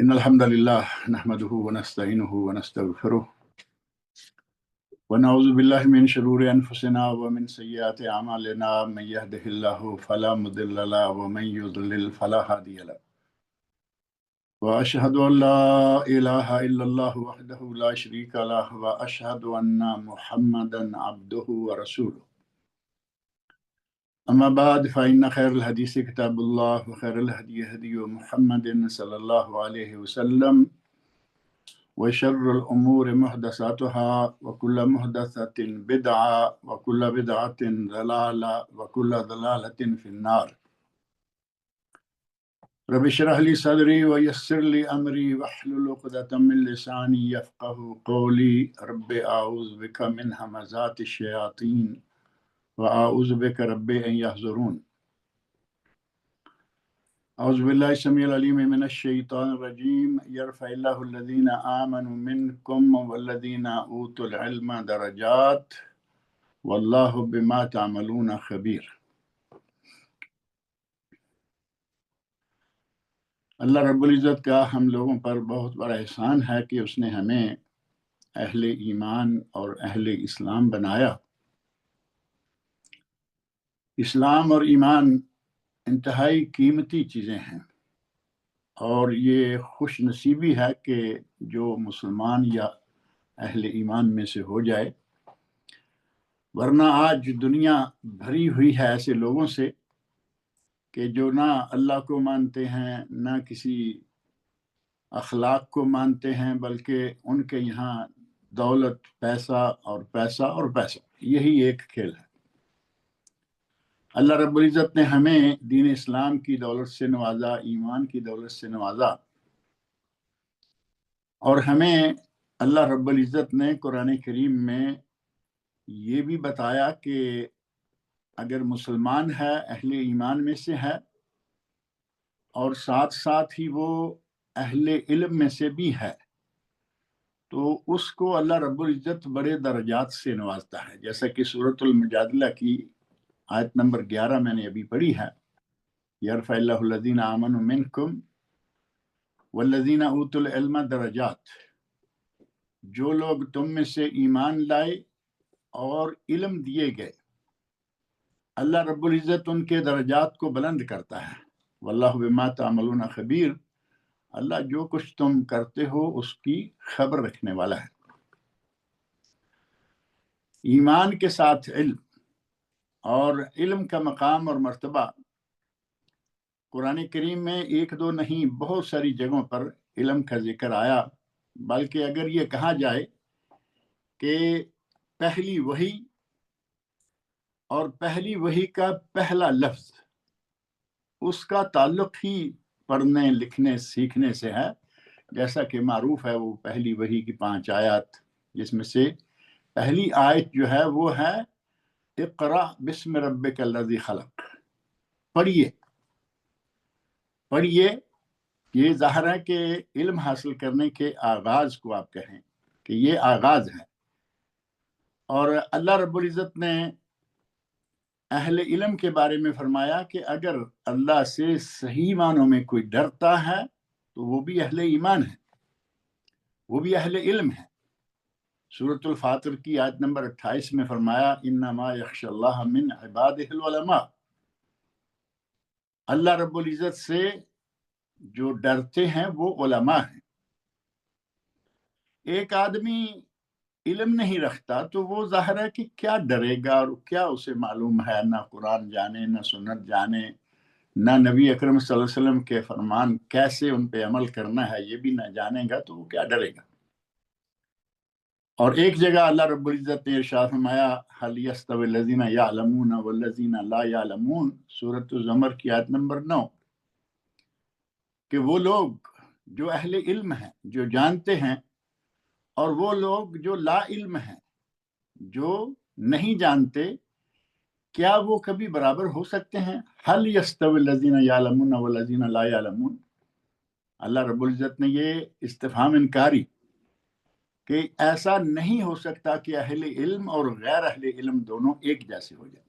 إن الحمد لله نحمده ونستعينه ونستغفره ونعوذ بالله من شرور أنفسنا ومن سيئات أعمالنا من يهده الله فلا مضل له ومن يضلل فلا هادي له وأشهد أن لا إله إلا الله وحده لا شريك له وأشهد أن محمدا عبده ورسوله أما بعد فإن خير الحديث كتاب الله وخير الهدي هدي محمد صلى الله عليه وسلم وشر الأمور محدثاتها وكل محدثة بدعة وكل بدعة ضلالة وكل ضلالة في النار رب اشرح لي صدري ويسر لي أمري واحلل عقدة من لساني يفقه قولي رب أعوذ بك من همزات الشياطين وأعوذ بك رب أن يحضرون أعوذ بالله السميع العليم من الشيطان الرجيم يرفع الله الذين آمنوا منكم والذين أوتوا العلم درجات واللہ بما تعملون خبیر۔ اللہ رب العزت کا ہم لوگوں پر بہت بڑا احسان ہے کہ اس نے ہمیں اہل ایمان اور اہل اسلام بنایا۔ اسلام اور ایمان انتہائی قیمتی چیزیں ہیں، اور یہ خوش نصیبی ہے کہ جو مسلمان یا اہل ایمان میں سے ہو جائے، ورنہ آج دنیا بھری ہوئی ہے ایسے لوگوں سے کہ جو نہ اللہ کو مانتے ہیں نہ کسی اخلاق کو مانتے ہیں، بلکہ ان کے یہاں دولت، پیسہ اور پیسہ اور پیسہ، یہی ایک کھیل ہے۔ اللہ رب العزت نے ہمیں دین اسلام کی دولت سے نوازا، ایمان کی دولت سے نوازا، اور ہمیں اللہ رب العزت نے قرآن کریم میں یہ بھی بتایا کہ اگر مسلمان ہے، اہل ایمان میں سے ہے، اور ساتھ ساتھ ہی وہ اہل علم میں سے بھی ہے، تو اس کو اللہ رب العزت بڑے درجات سے نوازتا ہے، جیسا کہ سورۃ المجادلہ کی آیت نمبر 11 میں نے ابھی پڑھی ہے، یرفع اللہ الذین آمنوا منکم والذین اوتوا العلم درجات۔ جو لوگ تم میں سے ایمان لائے اور علم دیے گئے، اللہ رب العزت ان کے درجات کو بلند کرتا ہے۔ واللہ بما تعملون خبیر، اللہ جو کچھ تم کرتے ہو اس کی خبر رکھنے والا ہے۔ ایمان کے ساتھ علم، اور علم کا مقام اور مرتبہ قرآن کریم میں ایک دو نہیں بہت ساری جگہوں پر علم کا ذکر آیا، بلکہ اگر یہ کہا جائے کہ پہلی وحی اور پہلی وحی کا پہلا لفظ اس کا تعلق ہی پڑھنے، لکھنے، سیکھنے سے ہے، جیسا کہ معروف ہے وہ پہلی وحی کی 5 آیات، جس میں سے پہلی آیت جو ہے وہ ہے اقرأ بسم ربک الذی خلق۔ پڑھیے یہ ظاہر ہے کہ علم حاصل کرنے کے آغاز کو آپ کہیں کہ یہ آغاز ہے، اور اللہ رب العزت نے اہل علم کے بارے میں فرمایا کہ اگر اللہ سے صحیح معنوں میں کوئی ڈرتا ہے تو وہ بھی اہل ایمان ہے، وہ بھی اہل علم ہے۔ سورۃ الفاطر کی آیت نمبر 28 میں فرمایا انما یخشی اللہ من عبادہ العلماء، اللہ رب العزت سے جو ڈرتے ہیں وہ علماء ہیں۔ ایک آدمی علم نہیں رکھتا تو وہ ظاہر ہے کہ کیا ڈرے گا، اور کیا اسے معلوم ہے، نہ قرآن جانے، نہ سنت جانے، نہ نبی اکرم صلی اللہ علیہ وسلم کے فرمان کیسے ان پہ عمل کرنا ہے یہ بھی نہ جانے گا، تو وہ کیا ڈرے گا۔ اور ایک جگہ اللہ رب العزت نے ارشاد فرمایا هل يستوي الذين يعلمون والذين لا يعلمون، سورۃ الزمر کی آیت نمبر 9، کہ وہ لوگ جو اہل علم ہیں، جو جانتے ہیں، اور وہ لوگ جو لا علم ہیں، جو نہیں جانتے، کیا وہ کبھی برابر ہو سکتے ہیں؟ هل يستوي الذين يعلمون والذين لا يعلمون، اللہ رب العزت نے یہ استفہام انکاری کہ ایسا نہیں ہو سکتا کہ اہل علم اور غیر اہل علم دونوں ایک جیسے ہو جائیں۔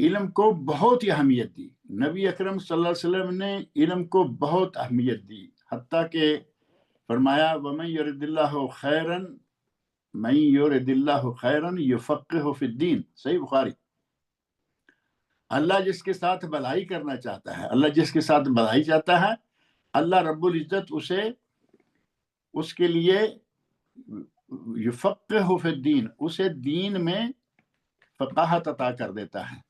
علم کو بہت ہی اہمیت دی. نبی اکرم صلی اللہ علیہ وسلم نے علم کو بہت اہمیت دی، حتیٰ کہ فرمایا وَمَن يُرِدِ اللَّهُ خَيْرًا مَن يُرِدِ اللَّهُ خَيْرًا يُفَقِّهُ فِي الدِّينِ. صحیح بخاری. اللہ جس کے ساتھ بھلائی کرنا چاہتا ہے، اللہ جس کے ساتھ بھلائی چاہتا ہے، اللہ رب العزت اسے اس کے لیے یفقہ فی الدین، اسے دین میں فقاہت عطا کر دیتا ہے.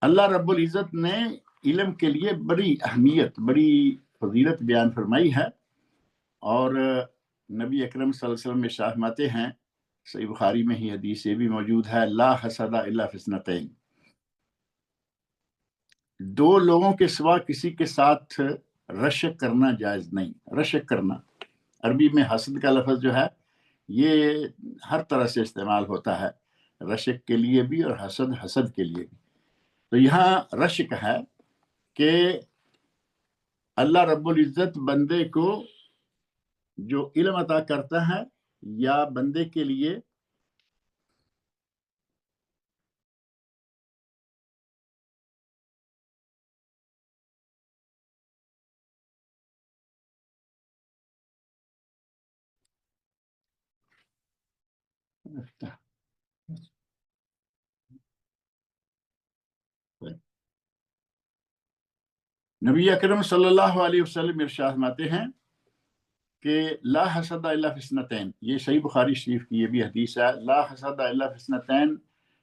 اللہ رب العزت نے علم کے لیے بڑی اہمیت، بڑی فضیلت بیان فرمائی ہے. اور نبی اکرم صلی اللہ علیہ وسلم میں فرماتے ہیں، صحیح بخاری میں ہی حدیث یہ بھی موجود ہے، لا حسد الا فی اثنتین، دو لوگوں کے سوا کسی کے ساتھ رشک کرنا جائز نہیں. رشک کرنا عربی میں حسد کا لفظ جو ہے یہ ہر طرح سے استعمال ہوتا ہے، رشک کے لیے بھی اور حسد کے لیے بھی. تو یہاں رشک ہے کہ اللہ رب العزت بندے کو جو علم عطا کرتا ہے یا بندے کے لیے نبی اکرم صلی اللہ علیہ وسلم ارشاد فرماتے ہیں کہ لا حسد الا فی اثنتین، یہ صحیح بخاری شریف کی یہ بھی حدیث ہے، لا حسد الا فی اثنتین،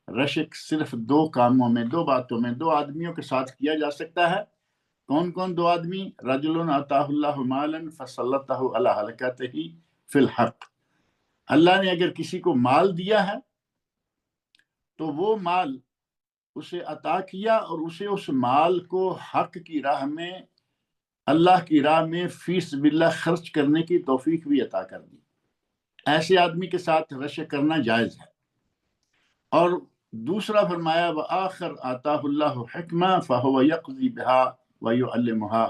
رشک صرف دو کاموں میں، دو باتوں میں، دو آدمیوں کے ساتھ کیا جا سکتا ہے. کون کون دو آدمی؟ رجل آتاہ اللہ مالا فسلطہ علی ہلکتہ فی الحق، اللہ نے اگر کسی کو مال دیا ہے تو وہ مال اسے عطا کیا اور اسے اس مال کو حق کی راہ میں، اللہ کی راہ میں فی سبیل اللہ خرچ کرنے کی توفیق بھی عطا کر دی. ایسے آدمی کے ساتھ رشک کرنا جائز ہے. اور دوسرا فرمایا وآخر آتاہ اللہ حکمہ فہو یقضی بہا ویعلمہا،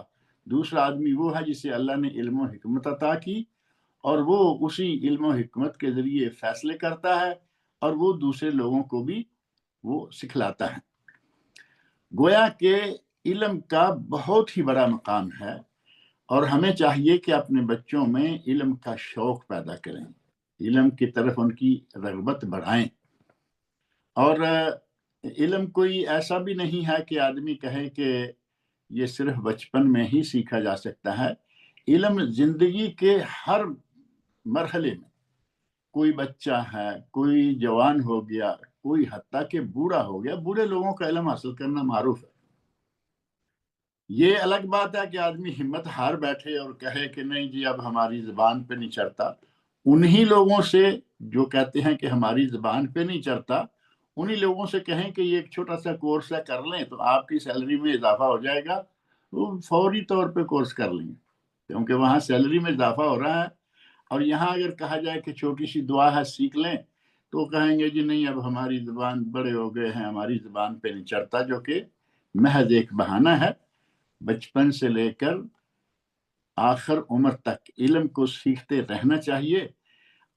دوسرا آدمی وہ ہے جسے اللہ نے علم و حکمت عطا کی اور وہ اسی علم و حکمت کے ذریعے فیصلے کرتا ہے اور وہ دوسرے لوگوں کو بھی وہ سکھلاتا ہے. گویا کہ علم کا بہت ہی بڑا مقام ہے اور ہمیں چاہیے کہ اپنے بچوں میں علم کا شوق پیدا کریں، علم کی طرف ان کی رغبت بڑھائیں. اور علم کوئی ایسا بھی نہیں ہے کہ آدمی کہے کہ یہ صرف بچپن میں ہی سیکھا جا سکتا ہے. علم زندگی کے ہر مرحلے میں، کوئی بچہ ہے، کوئی جوان ہو گیا، کوئی حتیٰ کہ بوڑھا ہو گیا، بوڑھے لوگوں کا علم حاصل کرنا معروف ہے. یہ الگ بات ہے کہ آدمی ہمت ہار بیٹھے اور کہے کہ نہیں جی اب ہماری زبان پہ نہیں چڑھتا. انہی لوگوں سے جو کہتے ہیں کہ ہماری زبان پہ نہیں چڑھتا، انہی لوگوں سے کہیں کہ یہ ایک چھوٹا سا کورس ہے، کر لیں تو آپ کی سیلری میں اضافہ ہو جائے گا، وہ فوری طور پہ کورس کر لیں کیونکہ وہاں سیلری میں اضافہ ہو رہا ہے. اور یہاں اگر کہا جائے کہ چھوٹی سی دعا ہے سیکھ لیں تو کہیں گے جی نہیں اب ہماری زبان، بڑے ہو گئے ہیں، ہماری زبان پہ نہیں چڑھتا، جو کہ محض ایک بہانہ ہے. بچپن سے لے کر آخر عمر تک علم کو سیکھتے رہنا چاہیے.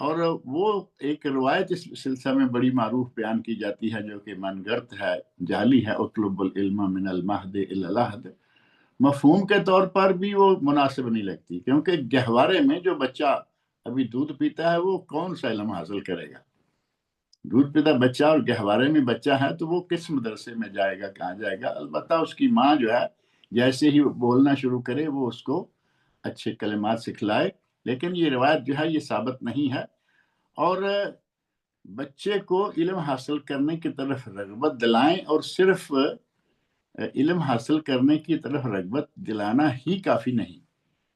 اور وہ ایک روایت اس سلسلہ میں بڑی معروف بیان کی جاتی ہے جو کہ من گھڑت ہے، جعلی ہے، اطلب العلم من المہد الی الہد، مفہوم کے طور پر بھی وہ مناسب نہیں لگتی کیونکہ گہوارے میں جو بچہ ابھی دودھ پیتا ہے وہ کون سا علم حاصل کرے گا؟ دودھ پیتا بچہ اور گہوارے میں بچہ ہے تو وہ کس مدرسے میں جائے گا، کہاں جائے گا؟ البتہ اس کی ماں جو ہے جیسے ہی بولنا شروع کرے وہ اس کو اچھے کلمات سکھلائے. لیکن یہ روایت جو ہے یہ ثابت نہیں ہے. اور بچے کو علم حاصل کرنے کی طرف رغبت دلائیں، اور صرف علم حاصل کرنے کی طرف رغبت دلانا ہی کافی نہیں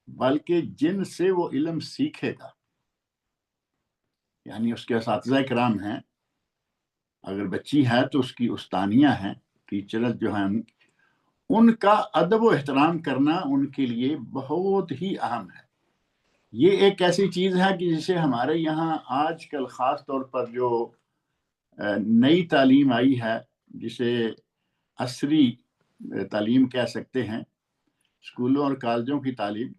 بلکہ جن سے وہ علم سیکھے گا، یعنی اس کے اساتذہ کرام ہیں، اگر بچی ہے تو اس کی استانیہ ہیں، ٹیچرز جو ہیں، ان کا ادب و احترام کرنا ان کے لیے بہت ہی اہم ہے. یہ ایک ایسی چیز ہے کہ جسے ہمارے یہاں آج کل خاص طور پر جو نئی تعلیم آئی ہے، جسے عصری تعلیم کہہ سکتے ہیں، اسکولوں اور کالجوں کی تعلیم،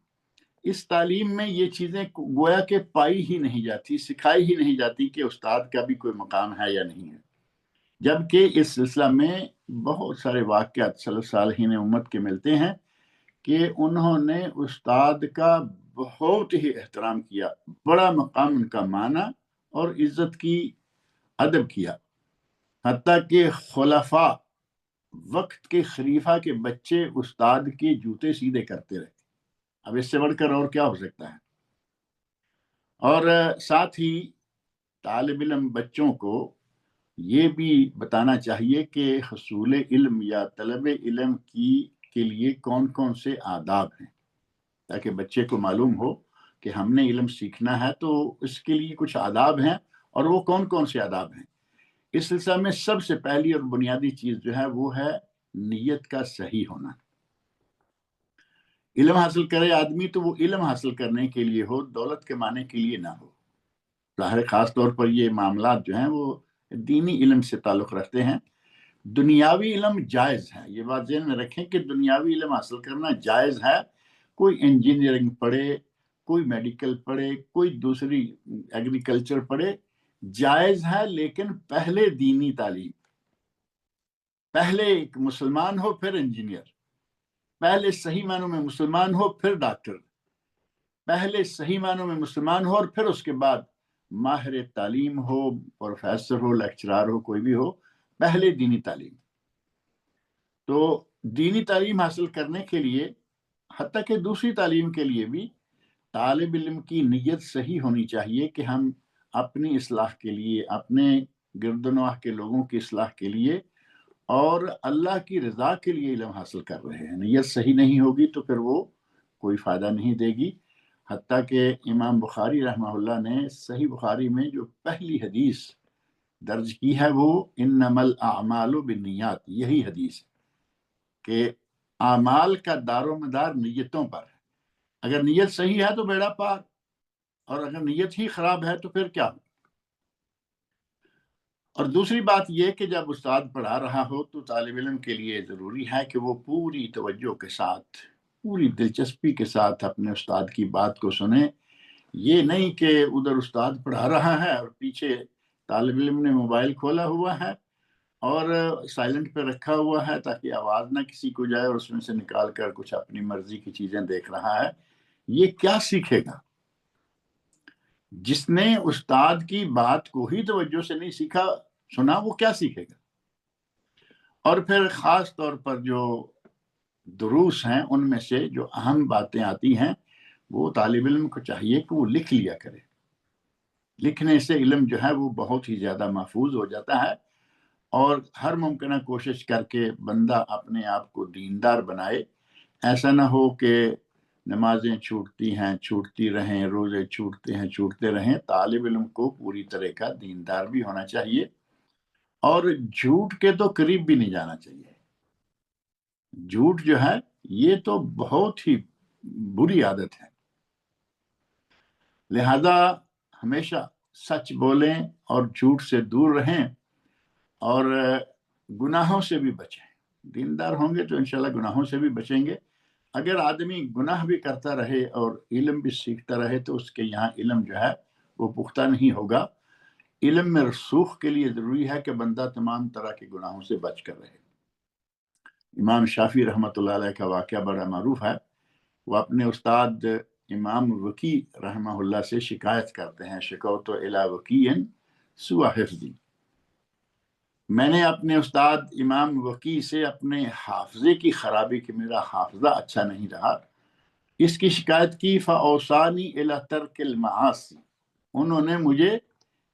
اس تعلیم میں یہ چیزیں گویا کہ پائی ہی نہیں جاتی، سکھائی ہی نہیں جاتی کہ استاد کا بھی کوئی مقام ہے یا نہیں ہے، جبکہ اس سلسلہ میں بہت سارے واقعات سلف صالحین امت کے ملتے ہیں کہ انہوں نے استاد کا بہت ہی احترام کیا، بڑا مقام ان کا مانا اور عزت کی، ادب کیا، حتیٰ کہ خلفاء، وقت کے خلیفہ کے بچے استاد کے جوتے سیدھے کرتے رہے۔ اب اس سے بڑھ کر اور کیا ہو سکتا ہے؟ اور ساتھ ہی طالب علم بچوں کو یہ بھی بتانا چاہیے کہ حصول علم یا طلب علم کے لیے کون کون سے آداب ہیں، تاکہ بچے کو معلوم ہو کہ ہم نے علم سیکھنا ہے تو اس کے لیے کچھ آداب ہیں، اور وہ کون کون سے آداب ہیں۔ اس سلسلہ میں سب سے پہلی اور بنیادی چیز جو ہے وہ ہے نیت کا صحیح ہونا۔ علم حاصل کرے آدمی تو وہ علم حاصل کرنے کے لیے ہو، دولت کمانے کے لیے نہ ہو۔ ظاہر خاص طور پر یہ معاملات جو ہیں وہ دینی علم سے تعلق رکھتے ہیں۔ دنیاوی علم جائز ہے، یہ بات ذہن میں رکھیں کہ دنیاوی علم حاصل کرنا جائز ہے۔ کوئی انجینئرنگ پڑھے، کوئی میڈیکل پڑھے، کوئی دوسری ایگریکلچر پڑھے، جائز ہے، لیکن پہلے دینی تعلیم، پہلے ایک مسلمان ہو پھر انجینئر، پہلے صحیح معنوں میں مسلمان ہو پھر ڈاکٹر، پہلے صحیح معنوں میں مسلمان ہو اور پھر اس کے بعد ماہر تعلیم ہو، پروفیسر ہو، لیکچرار ہو، کوئی بھی ہو، پہلے دینی تعلیم۔ تو دینی تعلیم حاصل کرنے کے لیے، حتیٰ کہ دوسری تعلیم کے لیے بھی، طالب علم کی نیت صحیح ہونی چاہیے کہ ہم اپنی اصلاح کے لیے، اپنے گرد و نواح کے لوگوں کی اصلاح کے لیے اور اللہ کی رضا کے لیے علم حاصل کر رہے ہیں۔ نیت صحیح نہیں ہوگی تو پھر وہ کوئی فائدہ نہیں دے گی۔ حتیٰ کہ امام بخاری رحمہ اللہ نے صحیح بخاری میں جو پہلی حدیث درج کی ہے وہ انما الاعمال بالنیات، یہی حدیث ہے کہ اعمال کا دار و مدار نیتوں پر ہے۔ اگر نیت صحیح ہے تو بیڑا پار، اور اگر نیت ہی خراب ہے تو پھر کیا ہو۔ اور دوسری بات یہ کہ جب استاد پڑھا رہا ہو تو طالب علم کے لیے ضروری ہے کہ وہ پوری توجہ کے ساتھ، پوری دلچسپی کے ساتھ اپنے استاد کی بات کو سنیں۔ یہ نہیں کہ ادھر استاد پڑھا رہا ہے اور پیچھے طالب علم نے موبائل کھولا ہوا ہے اور سائلنٹ پہ رکھا ہوا ہے تاکہ آواز نہ کسی کو جائے، اور اس میں سے نکال کر کچھ اپنی مرضی کی چیزیں دیکھ رہا ہے۔ یہ کیا سیکھے گا؟ جس نے استاد کی بات کو ہی توجہ سے نہیں سیکھا، سنا، وہ کیا سیکھے گا؟ اور پھر خاص طور پر جو دروس ہیں ان میں سے جو اہم باتیں آتی ہیں وہ طالب علم کو چاہیے کہ وہ لکھ لیا کرے۔ لکھنے سے علم جو ہے وہ بہت ہی زیادہ محفوظ ہو جاتا ہے، اور ہر ممکنہ کوشش کر کے بندہ اپنے آپ کو دیندار بنائے۔ ایسا نہ ہو کہ نمازیں چھوٹتی ہیں، چھوٹتی رہیں، روزے چھوٹتے ہیں، چھوٹتے رہیں۔ طالب علم کو پوری طرح کا دیندار بھی ہونا چاہیے، اور جھوٹ کے تو قریب بھی نہیں جانا چاہیے۔ جھوٹ جو ہے یہ تو بہت ہی بری عادت ہے، لہذا ہمیشہ سچ بولیں اور جھوٹ سے دور رہیں، اور گناہوں سے بھی بچیں۔ دیندار ہوں گے تو انشاءاللہ گناہوں سے بھی بچیں گے۔ اگر آدمی گناہ بھی کرتا رہے اور علم بھی سیکھتا رہے تو اس کے یہاں علم جو ہے وہ پختہ نہیں ہوگا۔ علم میں رسوخ کے لیے ضروری ہے کہ بندہ تمام طرح کے گناہوں سے بچ کر رہے۔ امام شافعی رحمۃ اللہ علیہ کا واقعہ بڑا معروف ہے۔ وہ اپنے استاد امام وکی رحمہ اللہ سے شکایت کرتے ہیں، شکوت الی وکی سوء حفظی، میں نے اپنے استاد امام وکی سے اپنے حافظے کی خرابی، کہ میرا حافظہ اچھا نہیں رہا، اس کی شکایت کی۔ فاوصانی الی ترک المعاصی، انہوں نے مجھے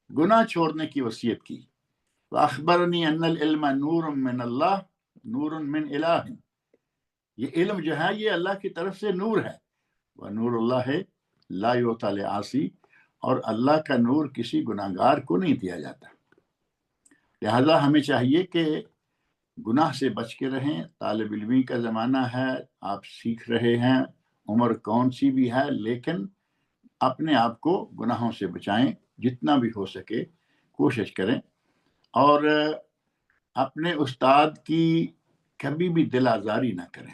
گناہ چھوڑنے کی وصیت کی۔ واخبرنی ان العلم نور من اللہ، نور من الہ، یہ علم جو ہے یہ اللہ کی طرف سے نور ہے۔ ونور اللہ لا یعطی لعاصی، اور اللہ کا نور کسی گناہگار کو نہیں دیا جاتا۔ لہذا ہمیں چاہیے کہ گناہ سے بچ کے رہیں۔ طالب علمی کا زمانہ ہے، آپ سیکھ رہے ہیں، عمر کون سی بھی ہے، لیکن اپنے آپ کو گناہوں سے بچائیں، جتنا بھی ہو سکے کوشش کریں، اور اپنے استاد کی کبھی بھی دل آزاری نہ کریں۔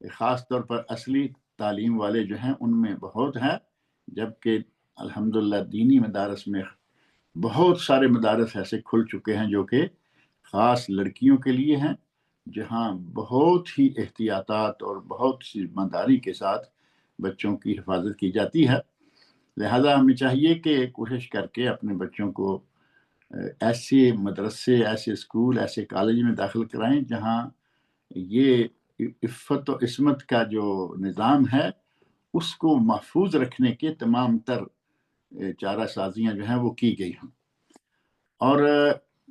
خاص طور پر اصلی تعلیم والے جو ہیں ان میں بہت ہے، جبکہ الحمدللہ دینی مدارس میں بہت سارے مدارس ایسے کھل چکے ہیں جو کہ خاص لڑکیوں کے لیے ہیں، جہاں بہت ہی احتیاطات اور بہت سی ذمہ داری کے ساتھ بچوں کی حفاظت کی جاتی ہے۔ لہذا ہمیں چاہیے کہ کوشش کر کے اپنے بچوں کو ایسے مدرسے، ایسے اسکول، ایسے کالج میں داخل کرائیں جہاں یہ عفت و عصمت کا جو نظام ہے اس کو محفوظ رکھنے کے تمام تر چارہ سازیاں جو ہیں وہ کی گئی ہوں۔ اور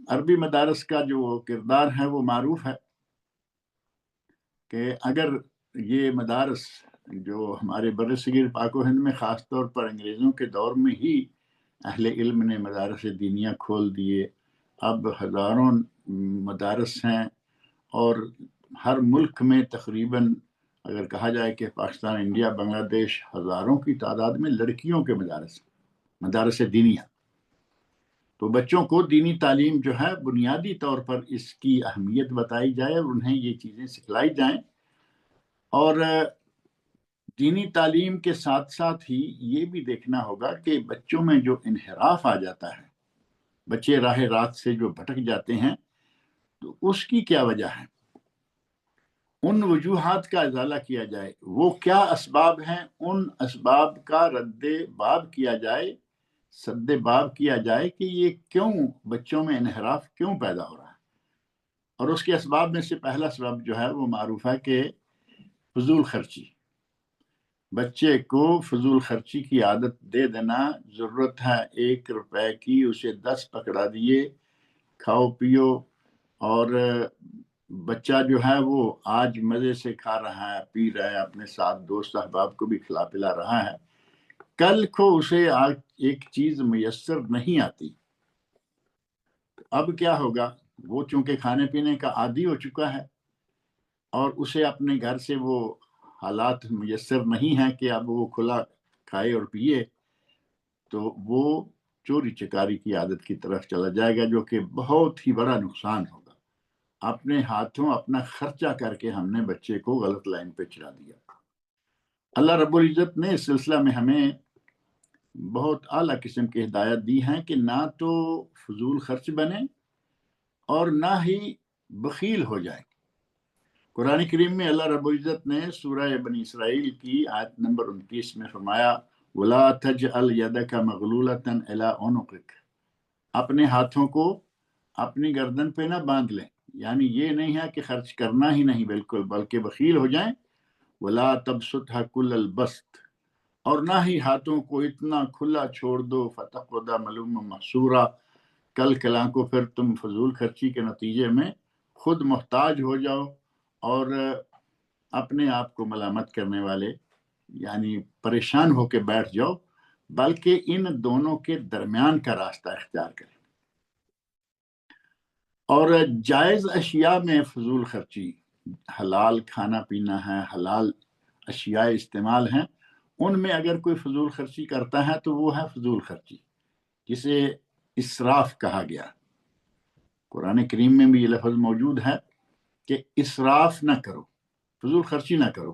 عربی مدارس کا جو کردار ہے وہ معروف ہے کہ اگر یہ مدارس جو ہمارے برصغیر پاک و ہند میں خاص طور پر انگریزوں کے دور میں ہی اہل علم نے مدارس دینیہ کھول دیے، اب ہزاروں مدارس ہیں، اور ہر ملک میں تقریباً اگر کہا جائے کہ پاکستان، انڈیا، بنگلہ دیش، ہزاروں کی تعداد میں لڑکیوں کے مدارس دینیہ، تو بچوں کو دینی تعلیم جو ہے بنیادی طور پر اس کی اہمیت بتائی جائے اور انہیں یہ چیزیں سکھلائی جائیں۔ اور دینی تعلیم کے ساتھ ساتھ ہی یہ بھی دیکھنا ہوگا کہ بچوں میں جو انحراف آ جاتا ہے، بچے راہ راست سے جو بھٹک جاتے ہیں، تو اس کی کیا وجہ ہے، ان وجوہات کا ازالہ کیا جائے، وہ کیا اسباب ہیں، ان اسباب کا رد باب کیا جائے، سد باب کیا جائے کہ یہ کیوں بچوں میں انحراف کیوں پیدا ہو رہا ہے۔ اور اس کے اسباب میں سے پہلا سبب جو ہے وہ معروف ہے کہ فضول خرچی، بچے کو فضول خرچی کی عادت دے دینا، ضرورت ہے 1 روپے کی، اسے 10 پکڑا دیے، کھاؤ پیو، اور بچہ جو ہے وہ آج مزے سے کھا رہا ہے، پی رہا ہے، اپنے ساتھ دوست احباب کو بھی کھلا پلا رہا ہے، کل کو اسے آج ایک چیز میسر نہیں آتی، اب کیا ہوگا، وہ چونکہ کھانے پینے کا عادی ہو چکا ہے اور اسے اپنے گھر سے وہ حالات میسر نہیں ہیں کہ اب وہ کھلا کھائے اور پیے، تو وہ چوری چکاری کی عادت کی طرف چلا جائے گا، جو کہ بہت ہی بڑا نقصان ہوگا۔ اپنے ہاتھوں اپنا خرچہ کر کے ہم نے بچے کو غلط لائن پہ چلا دیا۔ اللہ رب العزت نے اس سلسلہ میں ہمیں بہت اعلیٰ قسم کی ہدایت دی ہیں کہ نہ تو فضول خرچ بنے اور نہ ہی بخیل ہو جائے۔ قرآن کریم میں اللہ رب العزت نے سورہ بنی اسرائیل کی آیت نمبر 29 میں فرمایا، وَلَا تَجْعَلْ يَدَكَ مَغْلُولَةً إِلَىٰ عُنُقِكَ، اپنے ہاتھوں کو اپنی گردن پہ نہ باندھ لیں، یعنی یہ نہیں ہے کہ خرچ کرنا ہی نہیں بالکل، بلکہ بخیل ہو جائیں۔ وَلَا تَبْسُطْهَا كُلَّ الْبَسْطِ، اور نہ ہی ہاتھوں کو اتنا کھلا چھوڑ دو، فَتَقْعُدَ مَلُومًا مَحْسُورًا، کل کلاں کو پھر تم فضول خرچی کے نتیجے میں خود محتاج ہو جاؤ اور اپنے آپ کو ملامت کرنے والے، یعنی پریشان ہو کے بیٹھ جاؤ، بلکہ ان دونوں کے درمیان کا راستہ اختیار کریں۔ اور جائز اشیاء میں فضول خرچی، حلال کھانا پینا ہے، حلال اشیاء استعمال ہیں، ان میں اگر کوئی فضول خرچی کرتا ہے تو وہ ہے فضول خرچی، جسے اسراف کہا گیا۔ قرآن کریم میں بھی یہ لفظ موجود ہے کہ اسراف نہ کرو، فضول خرچی نہ کرو،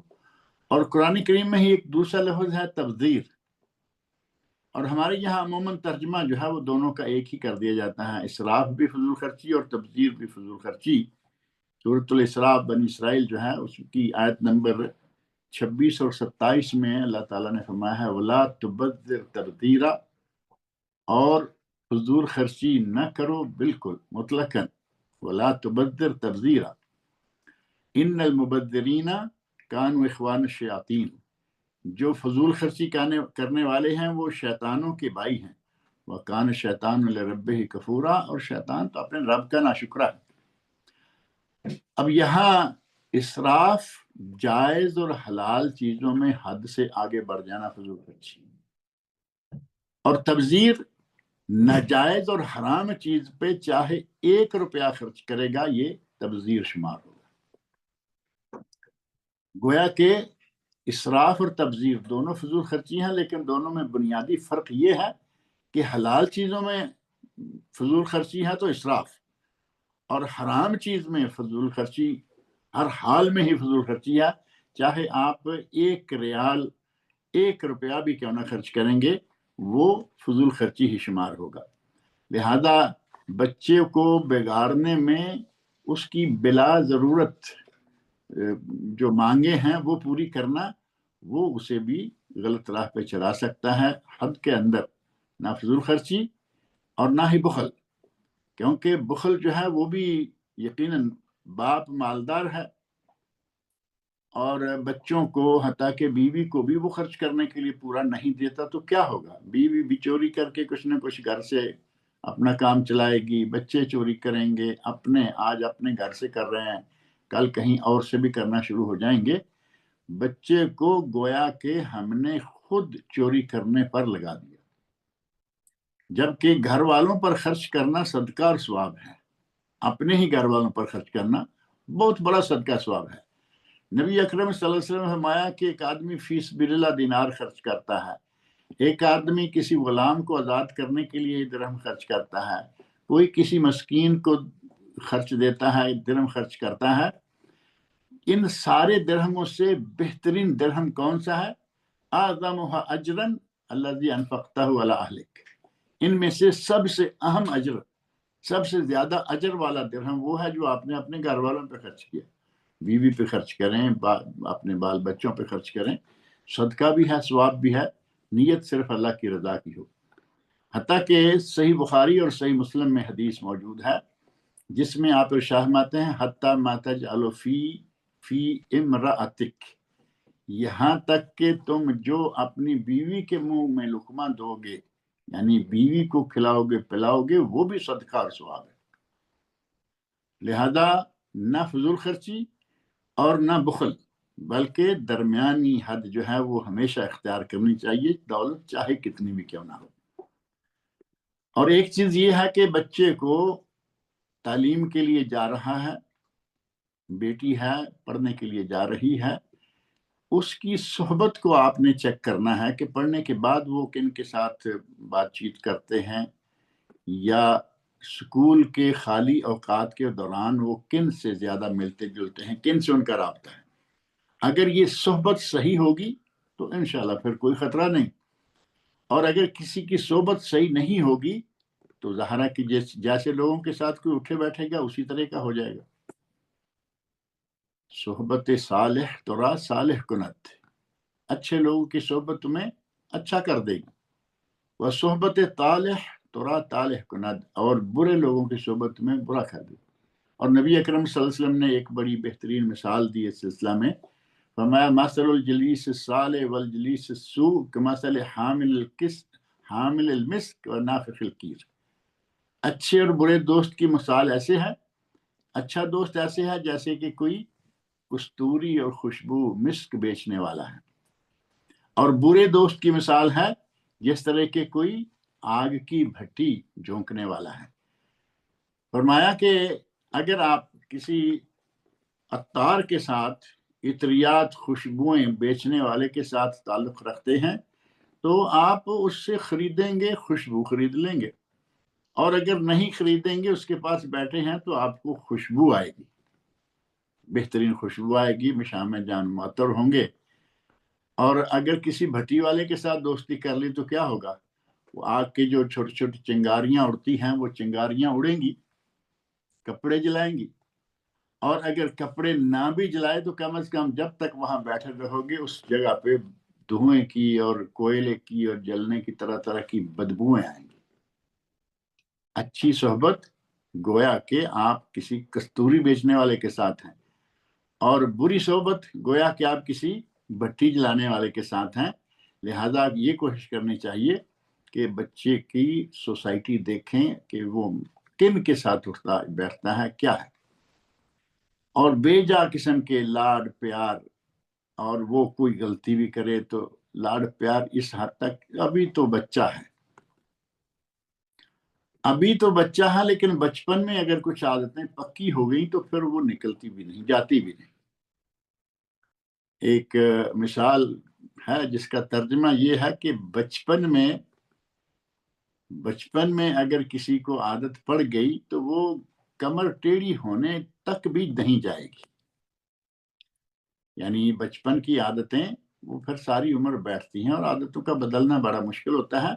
اور قرآن کریم میں ہی ایک دوسرا لفظ ہے تبذیر، اور ہمارے یہاں عموماً ترجمہ جو ہے وہ دونوں کا ایک ہی کر دیا جاتا ہے، اسراف بھی فضول خرچی اور تبذیر بھی فضول خرچی۔ سورۃ الاسراء بنی اسرائیل جو ہے اس کی آیت نمبر 26 اور 27 میں اللہ تعالیٰ نے فرمایا ہے، وَلَا تُبَذِّرْ تَبْذِيرًا، اور فضول خرچی نہ کرو بالکل مطلقاً، وَلَا تُبَذِّرْ تَبْذِيرًا إِنَّ الْمُبَذِّرِينَ كَانُوا إِخْوَانَ الشَّيَاطِينِ، جو فضول خرچی کرنے والے ہیں وہ شیطانوں کے بھائی ہیں، وَكَانَ الشَّيْطَانُ لِرَبِّهِ كَفُورًا، اور شیطان تو اپنے رب کا ناشکرا ہے۔ اب یہاں اسراف جائز اور حلال چیزوں میں حد سے آگے بڑھ جانا فضول خرچی، اور تبذیر ناجائز اور حرام چیز پہ چاہے 1 روپیہ خرچ کرے گا یہ تبذیر شمار ہوگا۔ گویا کہ اسراف اور تبذیر دونوں فضول خرچی ہیں، لیکن دونوں میں بنیادی فرق یہ ہے کہ حلال چیزوں میں فضول خرچی ہے تو اسراف، اور حرام چیز میں فضول خرچی ہر حال میں ہی فضول خرچی ہے، چاہے آپ 1 ریال 1 روپیہ بھی کیوں نہ خرچ کریں گے وہ فضول خرچی ہی شمار ہوگا۔ لہذا بچے کو بگاڑنے میں اس کی بلا ضرورت جو مانگے ہیں وہ پوری کرنا، وہ اسے بھی غلط راہ پہ چلا سکتا ہے، حد کے اندر نہ فضول خرچی اور نہ ہی بخل، کیونکہ بخل جو ہے وہ بھی یقیناً باپ مالدار ہے اور بچوں کو حتیٰ کہ بیوی کو بھی وہ خرچ کرنے کے لیے پورا نہیں دیتا تو کیا ہوگا؟ بیوی بھی چوری کر کے کچھ نہ کچھ گھر سے اپنا کام چلائے گی، بچے چوری کریں گے، آج اپنے گھر سے کر رہے ہیں کل کہیں اور سے بھی کرنا شروع ہو جائیں گے۔ بچے کو گویا کہ ہم نے خود چوری کرنے پر لگا دیا، جبکہ گھر والوں پر خرچ کرنا صدقہ اور ثواب ہے، اپنے ہی گھر والوں پر خرچ کرنا بہت بڑا صدقہ ثواب ہے۔ نبی اکرم صلی اللہ علیہ وسلم نے فرمایا کہ ایک آدمی فی سبیل اللہ دینار خرچ کرتا ہے، ایک آدمی کسی غلام کو آزاد کرنے کے لیے درہم خرچ کرتا ہے، کوئی کسی مسکین کو خرچ دیتا ہے، درہم خرچ کرتا ہے۔ ان سارے درہموں سے بہترین درہم کون سا ہے؟ اعظمها اجرا الذي انفقته على اهلك۔ ان میں سے سب سے اہم اجر، سب سے زیادہ اجر والا درہم وہ ہے جو آپ نے اپنے گھر والوں پہ خرچ کیا۔ بیوی پہ خرچ کریں، اپنے بال بچوں پہ خرچ کریں، صدقہ بھی ہے ثواب بھی ہے، نیت صرف اللہ کی رضا کی ہو۔ حتیٰ کہ صحیح بخاری اور صحیح مسلم میں حدیث موجود ہے جس میں آپ ارشاد فرماتے ہیں حتیٰ ما تجعل فی امرأتک، یہاں تک کہ تم جو اپنی بیوی کے منہ میں لقمہ دو گے، یعنی بیوی کو کھلاؤ گے پلاؤ گے، وہ بھی صدقہ اور ثواب ہے۔ لہذا نہ فضول خرچی اور نہ بخل، بلکہ درمیانی حد جو ہے وہ ہمیشہ اختیار کرنی چاہیے، دولت چاہے کتنی بھی کیوں نہ ہو۔ اور ایک چیز یہ ہے کہ بچے کو تعلیم کے لیے جا رہا ہے، بیٹی ہے پڑھنے کے لیے جا رہی ہے، اس کی صحبت کو آپ نے چیک کرنا ہے کہ پڑھنے کے بعد وہ کن کے ساتھ بات چیت کرتے ہیں، یا اسکول کے خالی اوقات کے دوران وہ کن سے زیادہ ملتے جلتے ہیں، کن سے ان کا رابطہ ہے۔ اگر یہ صحبت صحیح ہوگی تو انشاءاللہ پھر کوئی خطرہ نہیں، اور اگر کسی کی صحبت صحیح نہیں ہوگی تو ظاہر ہے کہ جیسے لوگوں کے ساتھ کوئی اٹھے بیٹھے گا اسی طرح کا ہو جائے گا۔ صحبت صالح ترا صالح کنت، اچھے لوگوں کی صحبت تمہیں اچھا کر دے گی، وہ صحبت طالح ترا طالح کنت، اور برے لوگوں کی صحبت تمہیں برا کر دے گی۔ اور نبی اکرم صلی اللہ علیہ وسلم نے ایک بڑی بہترین مثال دی اس سلسلہ میں، فرمایا مثل الجلیس الصالح والجلیس السوء کمثل حامل المسک و نافخ الکیر۔ اچھے اور برے دوست کی مثال ایسے ہے، اچھا دوست ایسے ہے جیسے کہ کوئی کستوری اور خوشبو مسک بیچنے والا ہے، اور برے دوست کی مثال ہے جس طرح کہ کوئی آگ کی بھٹی جھونکنے والا ہے۔ فرمایا کہ اگر آپ کسی عطار کے ساتھ، عطریات خوشبوئیں بیچنے والے کے ساتھ تعلق رکھتے ہیں تو آپ اس سے خریدیں گے، خوشبو خرید لیں گے، اور اگر نہیں خریدیں گے، اس کے پاس بیٹھے ہیں تو آپ کو خوشبو آئے گی، بہترین خوشبو آئے گی، مشام جان معطر ہوں گے۔ اور اگر کسی بھٹی والے کے ساتھ دوستی کر لی تو کیا ہوگا؟ وہ آگ کی جو چھوٹی چھوٹی چنگاریاں اڑتی ہیں وہ چنگاریاں اڑیں گی، کپڑے جلائیں گی، اور اگر کپڑے نہ بھی جلائے تو کم از کم جب تک وہاں بیٹھے رہو گے اس جگہ پہ دھوئیں کی اور کوئلے کی اور جلنے کی طرح طرح کی بدبوئیں آئیں گی۔ اچھی صحبت گویا کہ آپ کسی کستوری بیچنے والے کے ساتھ ہیں، اور بری صحبت گویا کہ آپ کسی بھٹی جلانے والے کے ساتھ ہیں۔ لہذا یہ کوشش کرنی چاہیے کہ بچے کی سوسائٹی دیکھیں کہ وہ کن کے ساتھ اٹھتا بیٹھتا ہے، کیا ہے، اور بے جا قسم کے لاڈ پیار، اور وہ کوئی غلطی بھی کرے تو لاڈ پیار اس حد تک، ابھی تو بچہ ہے، لیکن بچپن میں اگر کچھ عادتیں پکی ہو گئی تو پھر وہ نکلتی بھی نہیں، جاتی بھی نہیں۔ ایک مثال ہے جس کا ترجمہ یہ ہے کہ بچپن میں اگر کسی کو عادت پڑ گئی تو وہ کمر ٹیڑھی ہونے تک بھی نہیں جائے گی، یعنی بچپن کی عادتیں وہ پھر ساری عمر بیٹھتی ہیں اور عادتوں کا بدلنا بڑا مشکل ہوتا ہے.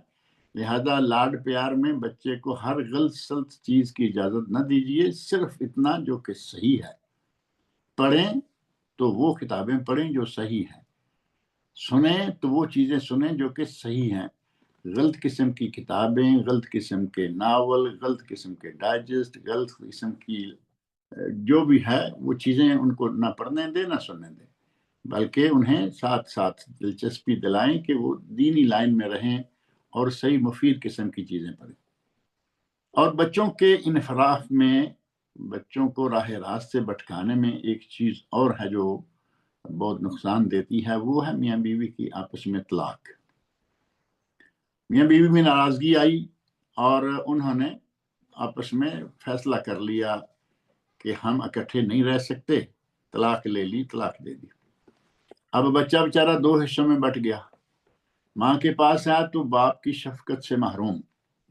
لہذا لاڈ پیار میں بچے کو ہر غلط سلط چیز کی اجازت نہ دیجیے، صرف اتنا جو کہ صحیح ہے. پڑھیں تو وہ کتابیں پڑھیں جو صحیح ہیں، سنیں تو وہ چیزیں سنیں جو کہ صحیح ہیں. غلط قسم کی کتابیں، غلط قسم کے ناول، غلط قسم کے ڈائجسٹ، غلط قسم کی جو بھی ہے وہ چیزیں ان کو نہ پڑھنے دیں نہ سننے دیں، بلکہ انہیں ساتھ ساتھ دلچسپی دلائیں کہ وہ دینی لائن میں رہیں اور صحیح مفید قسم کی چیزیں پڑھیں. اور بچوں کے انحراف میں، بچوں کو راہ راست سے بھٹکانے میں ایک چیز اور ہے جو بہت نقصان دیتی ہے، وہ ہے میاں بیوی کی آپس میں طلاق. میاں بیوی میں ناراضگی آئی اور انہوں نے آپس میں فیصلہ کر لیا کہ ہم اکٹھے نہیں رہ سکتے، طلاق لے لی، طلاق دے دی. اب بچہ بیچارہ دو حصوں میں بٹ گیا. ماں کے پاس ہے تو باپ کی شفقت سے محروم،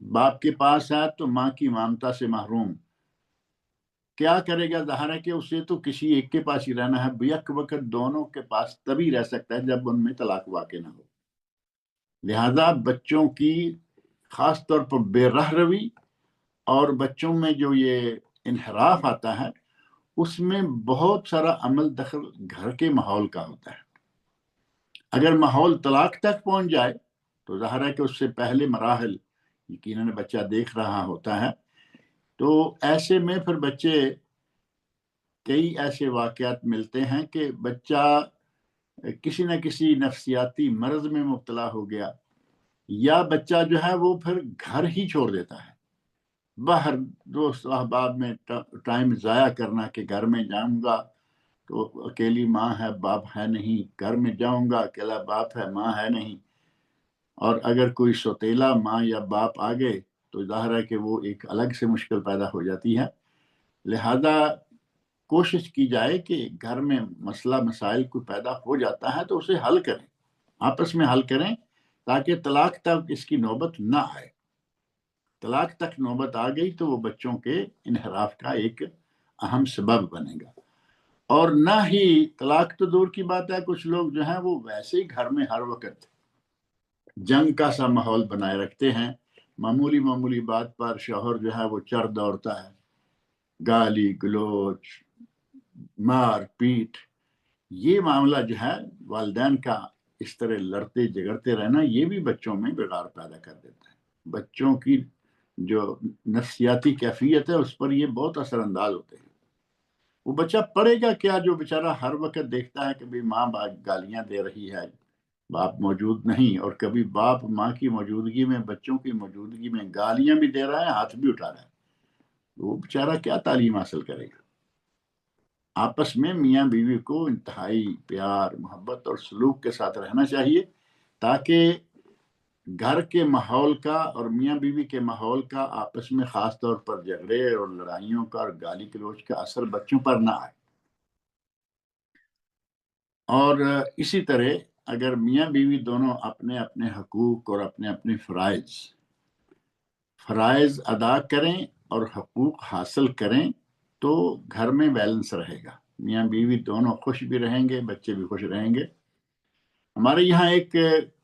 باپ کے پاس ہے تو ماں کی ممتا سے محروم. کیا کرے گا؟ ظاہر ہے کہ اسے تو کسی ایک کے پاس ہی رہنا ہے. بیک وقت دونوں کے پاس تبھی رہ سکتا ہے جب ان میں طلاق واقع نہ ہو. لہذا بچوں کی خاص طور پر بے رہ روی اور بچوں میں جو یہ انحراف آتا ہے، اس میں بہت سارا عمل دخل گھر کے ماحول کا ہوتا ہے. اگر ماحول طلاق تک پہنچ جائے تو ظاہر ہے کہ اس سے پہلے مراحل یقیناً بچہ دیکھ رہا ہوتا ہے. تو ایسے میں پھر بچے، کئی ایسے واقعات ملتے ہیں کہ بچہ کسی نہ کسی نفسیاتی مرض میں مبتلا ہو گیا، یا بچہ جو ہے وہ پھر گھر ہی چھوڑ دیتا ہے. باہر دوست احباب میں ٹائم ضائع کرنا کہ گھر میں جاؤں گا تو اکیلی ماں ہے باپ ہے نہیں، گھر میں جاؤں گا اکیلا باپ ہے ماں ہے نہیں. اور اگر کوئی سوتیلا ماں یا باپ آ گئے تو ظاہر ہے کہ وہ ایک الگ سے مشکل پیدا ہو جاتی ہے. لہذا کوشش کی جائے کہ گھر میں مسئلہ مسائل کوئی پیدا ہو جاتا ہے تو اسے حل کریں، آپس میں حل کریں، تاکہ طلاق تک اس کی نوبت نہ آئے. طلاق تک نوبت آ گئی تو وہ بچوں کے انحراف کا ایک اہم سبب بنے گا. اور نہ ہی طلاق تو دور کی بات ہے، کچھ لوگ جو ہیں وہ ویسے ہی گھر میں ہر وقت جنگ کا سا ماحول بنائے رکھتے ہیں. معمولی بات پر شوہر جو ہے وہ چڑھ دوڑتا ہے، گالی گلوچ، مار پیٹ. یہ معاملہ جو ہے والدین کا اس طرح لڑتے جگڑتے رہنا، یہ بھی بچوں میں بگاڑ پیدا کر دیتا ہے. بچوں کی جو نفسیاتی کیفیت ہے اس پر یہ بہت اثر انداز ہوتے ہیں. وہ بچہ پڑھے گا کیا جو بیچارہ ہر وقت دیکھتا ہے کہ بھی ماں باپ گالیاں دے رہی ہے، باپ موجود نہیں، اور کبھی باپ ماں کی موجودگی میں، بچوں کی موجودگی میں گالیاں بھی دے رہا ہے، ہاتھ بھی اٹھا رہا ہے. وہ بیچارہ کیا تعلیم حاصل کرے گا؟ آپس میں میاں بیوی کو انتہائی پیار، محبت اور سلوک کے ساتھ رہنا چاہیے، تاکہ گھر کے ماحول کا اور میاں بیوی کے ماحول کا آپس میں خاص طور پر جھگڑے اور لڑائیوں کا اور گالی گلوچ کا اثر بچوں پر نہ آئے. اور اسی طرح اگر میاں بیوی دونوں اپنے اپنے حقوق اور اپنے اپنے فرائض ادا کریں اور حقوق حاصل کریں تو گھر میں بیلنس رہے گا. میاں بیوی دونوں خوش بھی رہیں گے، بچے بھی خوش رہیں گے. ہمارے یہاں ایک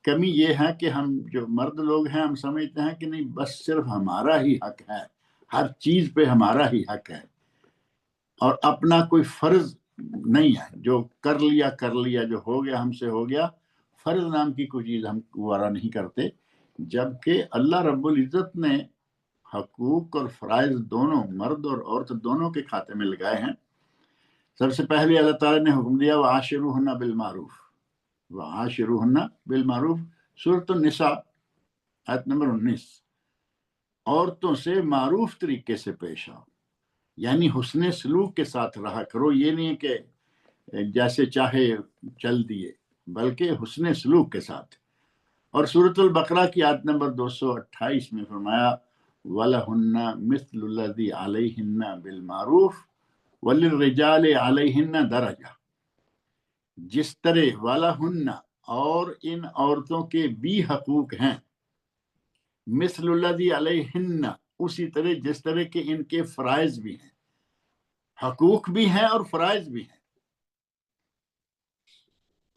کمی یہ ہے کہ ہم جو مرد لوگ ہیں ہم سمجھتے ہیں کہ نہیں، بس صرف ہمارا ہی حق ہے، ہر چیز پہ ہمارا ہی حق ہے، اور اپنا کوئی فرض نہیں ہے. جو کر لیا، جو ہو گیا ہم سے ہو گیا. فرض نام کی کوئی چیز ہم گوارا نہیں کرتے، جبکہ اللہ رب العزت نے حقوق اور فرائض دونوں مرد اور عورت دونوں کے کھاتے میں لگائے ہیں. سب سے پہلے اللہ تعالیٰ نے حکم دیا وعاشروہن بالمعروف، وعاشروہن بالمعروف، سورۃ النساء آیت نمبر 19. عورتوں سے معروف طریقے سے پیش آؤ، یعنی حسن سلوک کے ساتھ رہا کرو. یہ نہیں کہ جیسے چاہے چل دیے، بلکہ حسن سلوک کے ساتھ. اور سورۃ البقرہ کی آیت نمبر 228 میں فرمایا وَلَهُنَّ مِثْلُ الَّذِي عَلَيْهِنَّ بِالْمَعْرُوفِ وَلِلرِّجَالِ عَلَيْهِنَّ دَرَجَةٌ. جس طرح وَلَهُنَّ اور ان عورتوں کے بھی حقوق ہیں، مثل الذی علیہن اسی طرح جس طرح کے ان کے فرائض بھی ہیں. حقوق بھی ہیں اور فرائض بھی ہیں.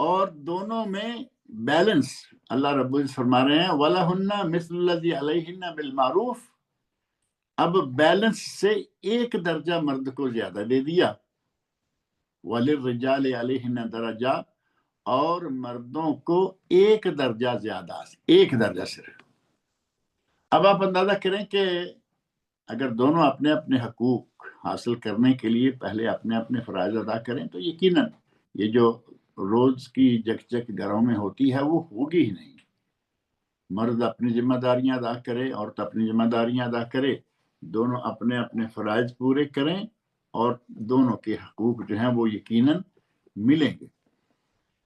اور دونوں میں بیلنس اللہ رب العزت فرما رہے ہیں وَلَهُنَّ مِثْلُ الَّذِي عَلَيْهِنَّ بِالْمَعْرُوفِ، اب بیلنس سے ایک درجہ مرد کو زیادہ دے دیا، وَلِلرِّجَالِ عَلَيْهِنَّ درجہ، اور مردوں کو ایک درجہ زیادہ، ایک درجہ صرف۔ اب آپ اندازہ کریں کہ اگر دونوں اپنے اپنے حقوق حاصل کرنے کے لیے پہلے اپنے اپنے فرائض ادا کریں تو یقیناً یہ جو روز کی جک جک گھروں میں ہوتی ہے وہ ہوگی ہی نہیں۔ مرد اپنی ذمہ داریاں ادا کرے، عورت اپنی ذمہ داریاں ادا کرے، دونوں اپنے اپنے فرائض پورے کریں اور دونوں کے حقوق جو ہیں وہ یقیناً ملیں گے۔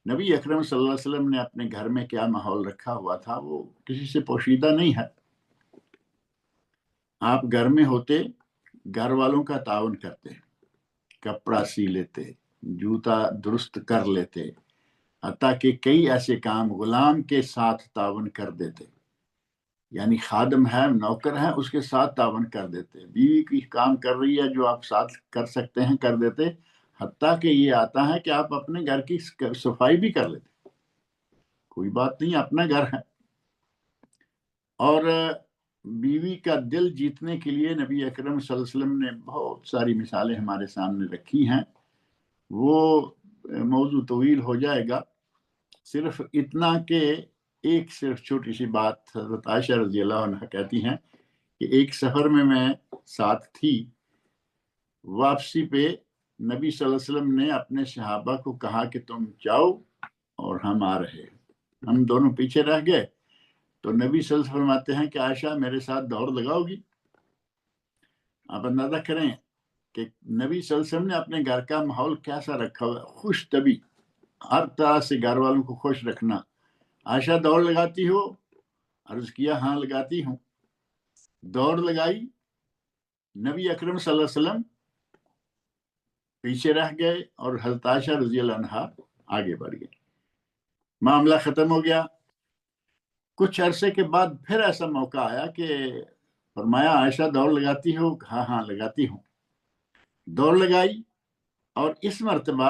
نبی اکرم صلی اللہ علیہ وسلم نے اپنے گھر میں کیا ماحول رکھا ہوا تھا وہ کسی سے پوشیدہ نہیں ہے۔ آپ گھر میں ہوتے، گھر والوں کا تعاون کرتے، کپڑا سی لیتے، جوتا درست کر لیتے، حتیٰ کہ کئی ایسے کام غلام کے ساتھ تعاون کر دیتے، یعنی خادم ہے، نوکر ہے، اس کے ساتھ تعاون کر دیتے، بیوی کی کام کر رہی ہے جو آپ ساتھ کر سکتے ہیں کر دیتے، حتیٰ کہ یہ آتا ہے کہ آپ اپنے گھر کی صفائی بھی کر لیتے، کوئی بات نہیں، اپنا گھر ہے۔ اور بیوی کا دل جیتنے کے لیے نبی اکرم صلی اللہ علیہ وسلم نے بہت ساری مثالیں ہمارے سامنے رکھی ہیں، وہ موضوع طویل ہو جائے گا، صرف اتنا کہ ایک صرف چھوٹی سی بات حضرت عائشہ رضی اللہ عنہ کہتی ہیں کہ ایک سفر میں ساتھ تھی، واپسی پہ نبی صلی اللہ علیہ وسلم نے اپنے صحابہ کو کہا کہ تم جاؤ اور ہم آ رہے، ہم دونوں پیچھے رہ گئے، تو نبی صلی اللہ علیہ وسلم فرماتے ہیں کہ عائشہ میرے ساتھ دوڑ لگاؤ گی؟ آپ اندازہ کریں کہ نبی صلی اللہ علیہ وسلم نے اپنے گھر کا ماحول کیسا رکھا ہوا، خوش طبی، ہر طرح سے گھر والوں کو خوش رکھنا۔ عائشہ دوڑ لگاتی ہو؟ عرض کیا ہاں لگاتی ہوں۔ دوڑ لگائی، نبی اکرم صلی اللہ علیہ وسلم پیچھے رہ گئے اور حضرت عائشہ رضی اللہ عنہا آگے بڑھ گئے، معاملہ ختم ہو گیا۔ کچھ عرصے کے بعد پھر ایسا موقع آیا کہ فرمایا عائشہ دوڑ لگاتی ہو؟ ہاں ہاں لگاتی ہوں۔ دوڑ لگائی اور اس مرتبہ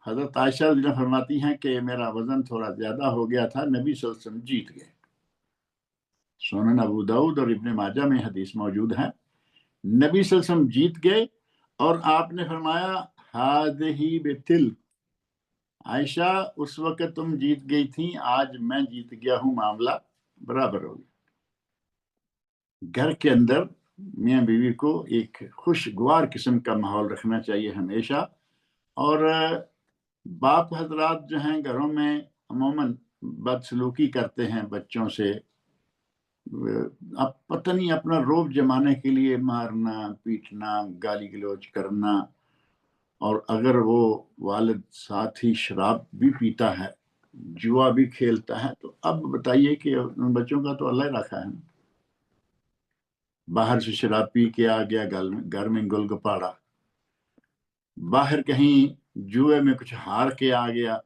حضرت عائشہ رضی اللہ فرماتی ہیں کہ میرا وزن تھوڑا زیادہ ہو گیا تھا، نبی صلی اللہ علیہ وسلم جیت گئے۔ سنن ابو داؤد اور ابن ماجہ میں حدیث موجود ہے، نبی صلی اللہ علیہ وسلم جیت گئے اور آپ نے فرمایا ہذہ بتلک، عائشہ اس وقت تم جیت گئی تھی، آج میں جیت گیا ہوں، معاملہ برابر ہو گیا۔ گھر کے اندر میاں بیوی کو ایک خوشگوار قسم کا ماحول رکھنا چاہیے ہمیشہ، اور باپ حضرات جو ہیں گھروں میں عموماً بدسلوکی کرتے ہیں بچوں سے، اب پتہ نہیں اپنا روب جمانے کے لیے مارنا، پیٹنا، گالی گلوچ کرنا، اور اگر وہ والد ساتھ ہی شراب بھی پیتا ہے، جوا بھی کھیلتا ہے، تو اب بتائیے کہ ان بچوں کا تو اللہ ہی رکھا ہے، باہر سے شراب پی کے آ گیا، گھر میں گل گپاڑا، باہر کہیں جوئے میں کچھ ہار کے آ گیا،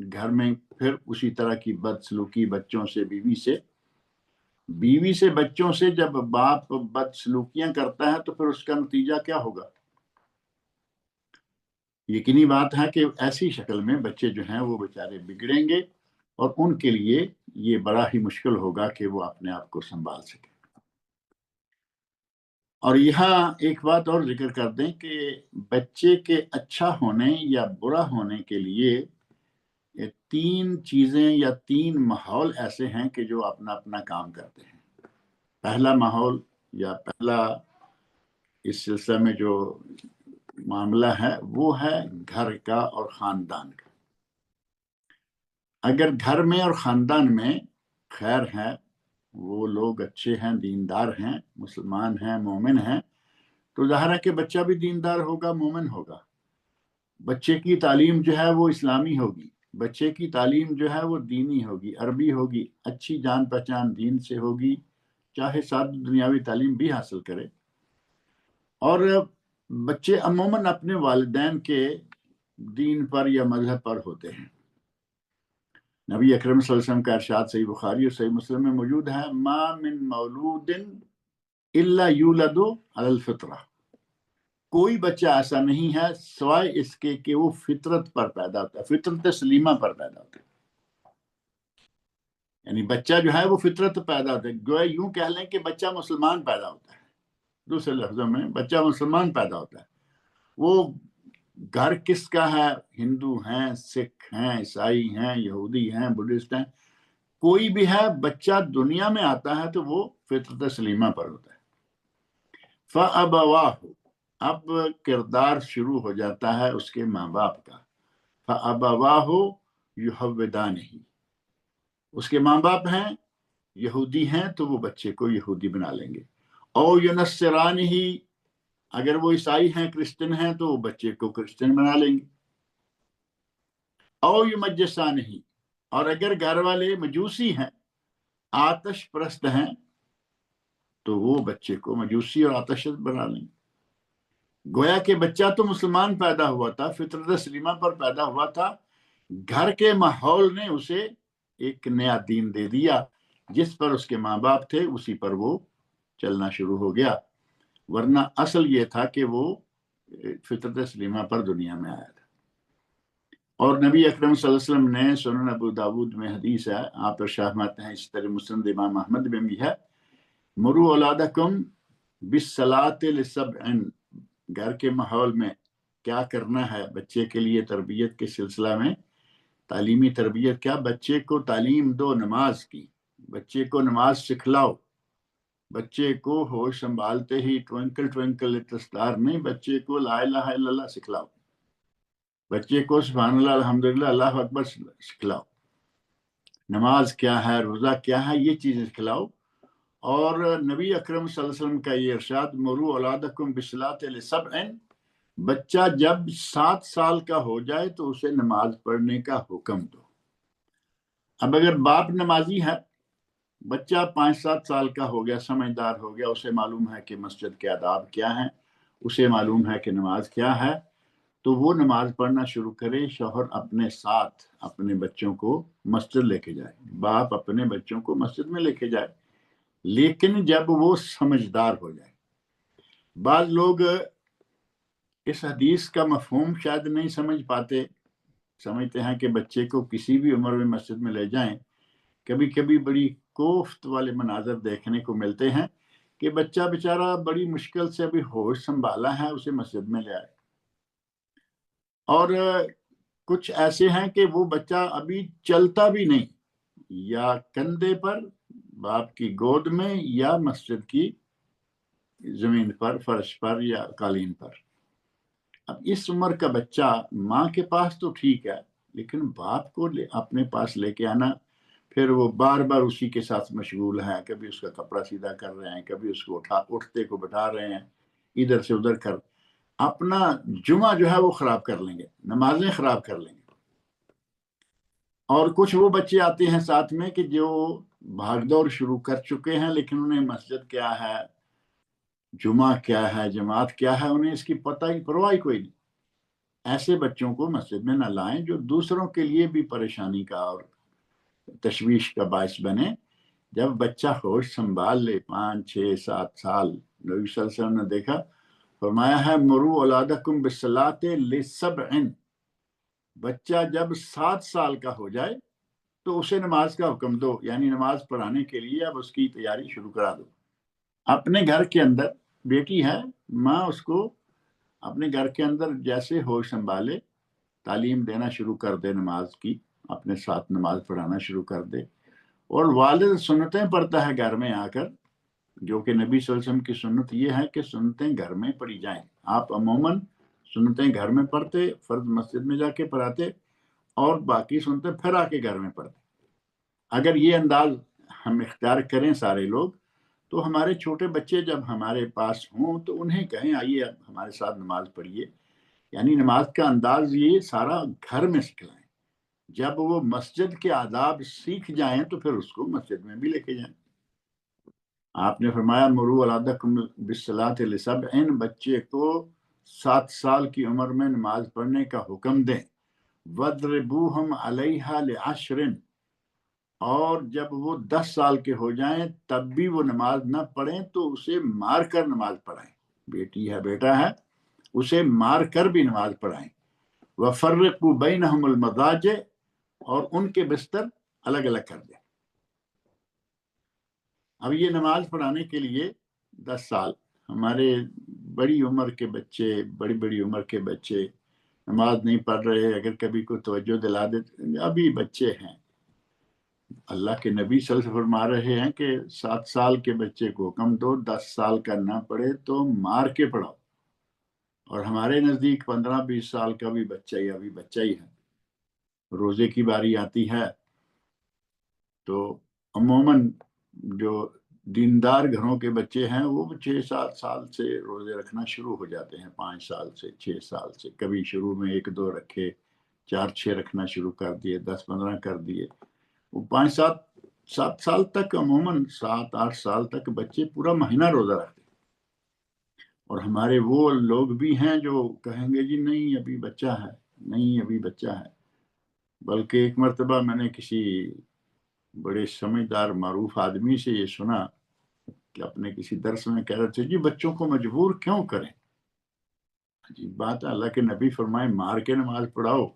گھر میں پھر اسی طرح کی بدسلوکی بچوں سے، بیوی سے بچوں سے جب باپ بدسلوکیاں کرتا ہے تو پھر اس کا نتیجہ کیا ہوگا؟ یقینی بات ہے کہ ایسی شکل میں بچے جو ہیں وہ بیچارے بگڑیں گے، اور ان کے لیے یہ بڑا ہی مشکل ہوگا کہ وہ اپنے آپ کو سنبھال سکیں۔ اور یہاں ایک بات اور ذکر کر دیں کہ بچے کے اچھا ہونے یا برا ہونے کے لیے تین چیزیں یا تین ماحول ایسے ہیں کہ جو اپنا اپنا کام کرتے ہیں۔ پہلا ماحول یا پہلا اس سلسلے میں جو معاملہ ہے وہ ہے گھر کا اور خاندان کا۔ اگر گھر میں اور خاندان میں خیر ہے، وہ لوگ اچھے ہیں، دیندار ہیں، مسلمان ہیں، مومن ہیں، تو ظاہر ہے کہ بچہ بھی دیندار ہوگا، مومن ہوگا، بچے کی تعلیم جو ہے وہ اسلامی ہوگی، بچے کی تعلیم جو ہے وہ دینی ہوگی، عربی ہوگی، اچھی جان پہچان دین سے ہوگی، چاہے ساتھ دنیاوی تعلیم بھی حاصل کرے۔ اور بچے عموماً اپنے والدین کے دین پر یا مذہب پر ہوتے ہیں۔ نبی اکرم صلی اللہ علیہ وسلم کا ارشاد صحیح بخاری اور صحیح مسلم میں موجود ہے، ما من مولود الا یولد علی الفطرہ، کوئی بچہ ایسا نہیں ہے سوائے اس کے کہ وہ فطرت پر پیدا ہوتا ہے، فطرت سلیمہ پر پیدا ہوتا ہے. یعنی بچہ جو ہے وہ فطرت پیدا ہوتا ہے. گویا یوں کہہ لیں کہ بچہ مسلمان پیدا ہوتا ہے. دوسرے لفظوں میں بچہ مسلمان پیدا ہوتا ہے. وہ گھر کس کا ہے؟ ہندو ہیں، سکھ ہیں، عیسائی ہیں، یہودی ہیں، بدھسٹ ہیں، کوئی بھی ہے، بچہ دنیا میں آتا ہے تو وہ فطرت سلیمہ پر ہوتا ہے. فَأَبَوَاهُ، اب کردار شروع ہو جاتا ہے اس کے ماں باپ کا. فَأَبَوَاهُ يُحَوِّدَانِهِ، اس کے ماں باپ ہیں یہودی ہیں تو وہ بچے کو یہودی بنا لیں گے. او يُنَصِّرَانِهِ، اگر وہ عیسائی ہیں، کرسچن ہیں، تو وہ بچے کو کرسچن بنا لیں گے. او يُمَجِّسَانِهِ، اور اگر گھر والے مجوسی ہیں، آتش پرست ہیں، تو وہ بچے کو مجوسی اور آتش پرست بنا لیں گے. گویا کہ بچہ تو مسلمان پیدا ہوا تھا، فطرت سلیمہ پر پیدا ہوا تھا، گھر کے ماحول نے اسے ایک نیا دین دے دیا، جس پر اس کے ماں باپ تھے اسی پر وہ چلنا شروع ہو گیا. ورنہ اصل یہ تھا کہ وہ فطرت سلیمہ پر دنیا میں آیا تھا. اور نبی اکرم صلی اللہ علیہ وسلم نے سنن ابو داود میں حدیث ہے، آپ ارشاد فرماتے ہیں، اس طرح مسند امام احمد میں بھی ہے، مرو اولادکم بالصلاۃ لسبع، گھر کے ماحول میں کیا کرنا ہے بچے کے لیے تربیت کے سلسلہ میں، تعلیمی تربیت کیا، بچے کو تعلیم دو نماز کی، بچے کو نماز سکھلاؤ، بچے کو ہوش سنبھالتے ہی ٹوینکل ٹوینکل لٹل سٹار نہیں، بچے کو لا الہ الا اللہ سکھلاؤ، بچے کو سبحان اللہ الحمدللہ اللہ اکبر سکھلاؤ، نماز کیا ہے، روزہ کیا ہے، یہ چیزیں سکھلاؤ. اور نبی اکرم صلی اللہ علیہ وسلم کا یہ ارشاد، مرو اولادکم بالصلاۃ لسبع، بچہ جب 7 سال کا ہو جائے تو اسے نماز پڑھنے کا حکم دو. اب اگر باپ نمازی ہے، بچہ 5-7 سال کا ہو گیا، سمجھدار ہو گیا، اسے معلوم ہے کہ مسجد کے آداب کیا ہیں، اسے معلوم ہے کہ نماز کیا ہے، تو وہ نماز پڑھنا شروع کرے. شوہر اپنے ساتھ اپنے بچوں کو مسجد لے کے جائے، باپ اپنے بچوں کو مسجد میں لے کے جائے، لیکن جب وہ سمجھدار ہو جائے. بعض لوگ اس حدیث کا مفہوم شاید نہیں سمجھ پاتے، سمجھتے ہیں کہ بچے کو کسی بھی عمر میں مسجد میں لے جائیں. کبھی کبھی بڑی کوفت والے مناظر دیکھنے کو ملتے ہیں کہ بچہ بیچارہ بڑی مشکل سے ابھی ہوش سنبھالا ہے، اسے مسجد میں لے آئے. اور کچھ ایسے ہیں کہ وہ بچہ ابھی چلتا بھی نہیں، یا کندھے پر باپ کی گود میں، یا مسجد کی زمین پر، فرش پر یا قالین پر. اب اس عمر کا بچہ ماں کے پاس تو ٹھیک ہے، لیکن باپ کو اپنے پاس لے کے آنا، پھر وہ بار بار اسی کے ساتھ مشغول ہے، کبھی اس کا کپڑا سیدھا کر رہے ہیں، کبھی اس کو اٹھتے کو بٹھا رہے ہیں، ادھر سے ادھر کر، اپنا جمعہ جو ہے وہ خراب کر لیں گے، نمازیں خراب کر لیں گے. اور کچھ وہ بچے آتے ہیں ساتھ میں کہ جو بھاگ دوڑ شروع کر چکے ہیں، لیکن انہیں مسجد کیا ہے، جمعہ کیا ہے، جماعت کیا ہے، انہیں اس کی پتہ ہی پرواہ کوئی نہیں. ایسے بچوں کو مسجد میں نہ لائیں جو دوسروں کے لیے بھی پریشانی کا اور تشویش کا باعث بنے. جب بچہ ہوش سنبھال لے 5-6-7 سال، نبی صلی اللہ علیہ وسلم نے دیکھا، فرمایا ہے مرو اولادکم بالصلاۃ لسبع، بچہ جب 7 سال کا ہو جائے تو اسے نماز کا حکم دو، یعنی نماز پڑھانے کے لیے اب اس کی تیاری شروع کرا دو. اپنے گھر کے اندر بیٹی ہے، ماں اس کو اپنے گھر کے اندر جیسے ہوش سنبھالے تعلیم دینا شروع کر دے، نماز کی اپنے ساتھ نماز پڑھانا شروع کر دے. اور والد سنتیں پڑھتا ہے گھر میں آ کر، جو کہ نبی صلی اللہ علیہ وسلم کی سنت یہ ہے کہ سنتیں گھر میں پڑھی جائیں. آپ عموماً سنتیں گھر میں پڑھتے، فرض مسجد میں جا کے پڑھاتے، اور باقی سنتیں پھر آ کے گھر میں پڑھتے. اگر یہ انداز ہم اختیار کریں سارے لوگ، تو ہمارے چھوٹے بچے جب ہمارے پاس ہوں تو انہیں کہیں آئیے اب ہمارے ساتھ نماز پڑھیے. یعنی نماز کا انداز یہ سارا گھر میں سکھلائیں. جب وہ مسجد کے آداب سیکھ جائیں تو پھر اس کو مسجد میں بھی لے کے جائیں. آپ نے فرمایا مرو اولادکم بالصلاۃ لسبع، بچے کو 7 سال کی عمر میں نماز پڑھنے کا حکم دیں. وَاضْرِبُوهُمْ عَلَيْهَا لِعَشْرٍ، اور جب وہ 10 سال کے ہو جائیں تب بھی وہ نماز نہ پڑھیں تو اسے مار کر نماز پڑھائیں. بیٹی ہے، بیٹا ہے، اسے مار کر بھی نماز پڑھائیں. وَفَرِّقُوا بَيْنَهُمُ الْمَضَاجِعَ، اور ان کے بستر الگ الگ کر دیں. اب یہ نماز پڑھانے کے لیے 10 سال، ہمارے بڑی عمر کے بچے، بڑی عمر کے بچے نماز نہیں پڑھ رہے، اگر کبھی کوئی توجہ دلا دیتے، ابھی بچے ہیں. اللہ کے نبی صلی اللہ علیہ وسلم فرما رہے ہیں کہ 7 سال کے بچے کو حکم دو 10 سال کا نہ پڑھے تو مار کے پڑھاؤ. اور ہمارے نزدیک 15-20 سال کا بھی بچہ ہی ابھی بچہ ہی ہے. روزے کی باری آتی ہے تو عموماً جو دیندار گھروں کے بچے ہیں وہ 6-7 سال سے روزے رکھنا شروع ہو جاتے ہیں، 5 سال سے 6 سال سے. کبھی شروع میں 1-2 رکھے، 4-6 رکھنا شروع کر دیے، 10-15 کر دیے. وہ 5-7 سال تک، عموماً 7-8 سال تک بچے پورا مہینہ روزہ رکھتے ہیں. اور ہمارے وہ لوگ بھی ہیں جو کہیں گے جی نہیں ابھی بچہ ہے، نہیں ابھی بچہ ہے. بلکہ ایک مرتبہ میں نے کسی بڑے سمجھدار معروف آدمی سے یہ سنا کہ اپنے کسی درس میں کہہ رہے تھے جی بچوں کو مجبور کیوں کریں. عجیب بات ہے، اللہ کے نبی فرمائے مار کے نماز پڑھاؤ،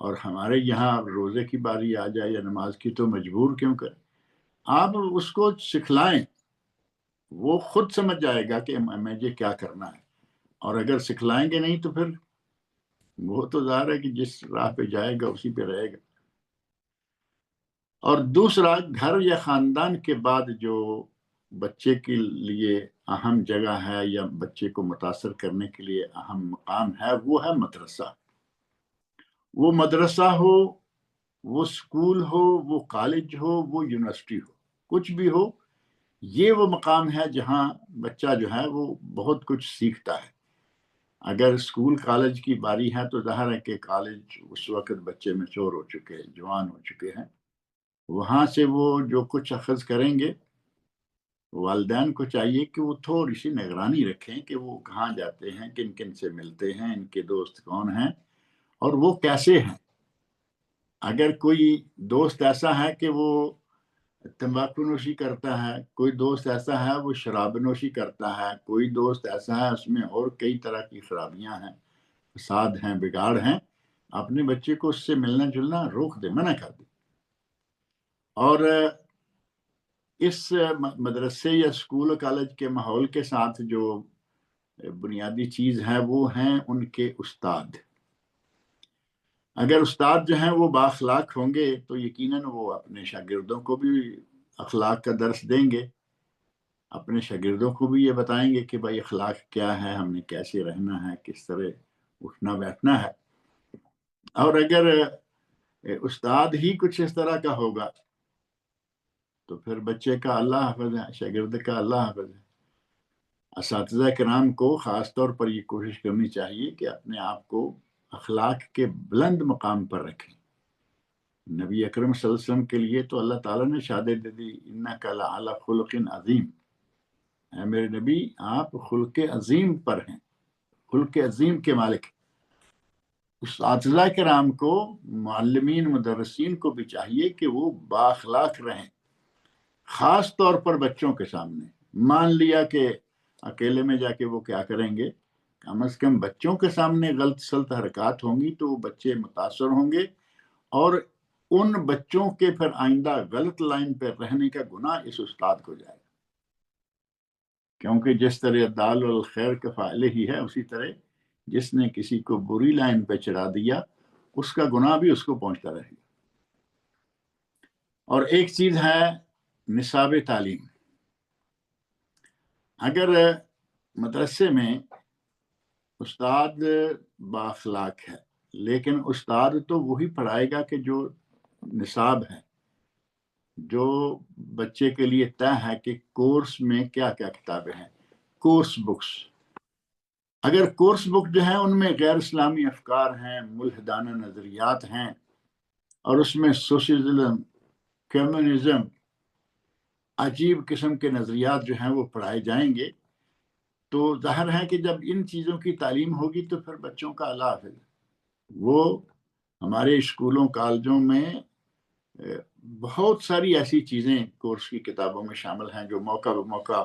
اور ہمارے یہاں روزے کی باری آ جائے یا نماز کی تو مجبور کیوں کریں. آپ اس کو سکھلائیں، وہ خود سمجھ جائے گا کہ مجھے کیا کرنا ہے. اور اگر سکھلائیں گے نہیں تو پھر وہ تو ظاہر ہے کہ جس راہ پہ جائے گا اسی پہ رہے گا. اور دوسرا، گھر یا خاندان کے بعد جو بچے کے لیے اہم جگہ ہے یا بچے کو متاثر کرنے کے لیے اہم مقام ہے، وہ ہے مدرسہ. وہ مدرسہ ہو، وہ اسکول ہو، وہ کالج ہو، وہ یونیورسٹی ہو، کچھ بھی ہو، یہ وہ مقام ہے جہاں بچہ جو ہے وہ بہت کچھ سیکھتا ہے. اگر اسکول کالج کی باری ہے تو ظاہر ہے کہ کالج اس وقت بچے میچور ہو چکے ہیں، جوان ہو چکے ہیں. وہاں سے وہ جو کچھ اخذ کریں گے، والدین کو چاہیے کہ وہ تھوڑی سی نگرانی رکھیں کہ وہ کہاں جاتے ہیں، کن کن سے ملتے ہیں، ان کے دوست کون ہیں اور وہ کیسے ہیں. اگر کوئی دوست ایسا ہے کہ وہ تمباکو نوشی کرتا ہے، کوئی دوست ایسا ہے وہ شراب نوشی کرتا ہے، کوئی دوست ایسا ہے اس میں اور کئی طرح کی خرابیاں ہیں، فساد ہیں، بگاڑ ہیں، اپنے بچے کو اس سے ملنا جلنا روک دے، منع کر دے. اور اس مدرسے یا اسکول کالج کے ماحول کے ساتھ جو بنیادی چیز ہے وہ ہیں ان کے استاد. اگر استاد جو ہیں وہ بااخلاق ہوں گے تو یقیناً وہ اپنے شاگردوں کو بھی اخلاق کا درس دیں گے، اپنے شاگردوں کو بھی یہ بتائیں گے کہ بھائی اخلاق کیا ہے، ہم نے کیسے رہنا ہے، کس طرح اٹھنا بیٹھنا ہے. اور اگر استاد ہی کچھ اس طرح کا ہوگا تو پھر بچے کا اللہ حافظ ہے، شاگرد کا اللہ حافظ ہے. اساتذہ کرام کو خاص طور پر یہ کوشش کرنی چاہیے کہ اپنے آپ کو اخلاق کے بلند مقام پر رکھیں. نبی اکرم صلی اللہ علیہ وسلم کے لیے تو اللہ تعالیٰ نے شہادت دے دی، انک لعلی خلق عظیم. اے میرے نبی آپ خلق عظیم پر ہیں، خلق عظیم کے مالک. اساتذہ کرام کو، معلمین مدرسین کو بھی چاہیے کہ وہ بااخلاق رہیں، خاص طور پر بچوں کے سامنے. مان لیا کہ اکیلے میں جا کے وہ کیا کریں گے، کم از کم بچوں کے سامنے غلط سلط حرکات ہوں گی تو وہ بچے متاثر ہوں گے، اور ان بچوں کے پھر آئندہ غلط لائن پہ رہنے کا گناہ اس استاد کو جائے گا. کیونکہ جس طرح دال الخیر کا فاعل ہی ہے، اسی طرح جس نے کسی کو بری لائن پہ چڑھا دیا اس کا گناہ بھی اس کو پہنچتا رہے گا. اور ایک چیز ہے نصاب تعلیم. اگر مدرسے میں استاد بااخلاق ہے، لیکن استاد تو وہی پڑھائے گا کہ جو نصاب ہے، جو بچے کے لیے طے ہے کہ کورس میں کیا کیا کتابیں ہیں، کورس بکس. اگر کورس بک جو ہیں ان میں غیر اسلامی افکار ہیں، ملحدانہ نظریات ہیں، اور اس میں سوشلزم، کمیونزم، عجیب قسم کے نظریات جو ہیں وہ پڑھائے جائیں گے، تو ظاہر ہے کہ جب ان چیزوں کی تعلیم ہوگی تو پھر بچوں کا اللہ حافظ. وہ ہمارے اسکولوں کالجوں میں بہت ساری ایسی چیزیں کورس کی کتابوں میں شامل ہیں جو موقع بہ موقع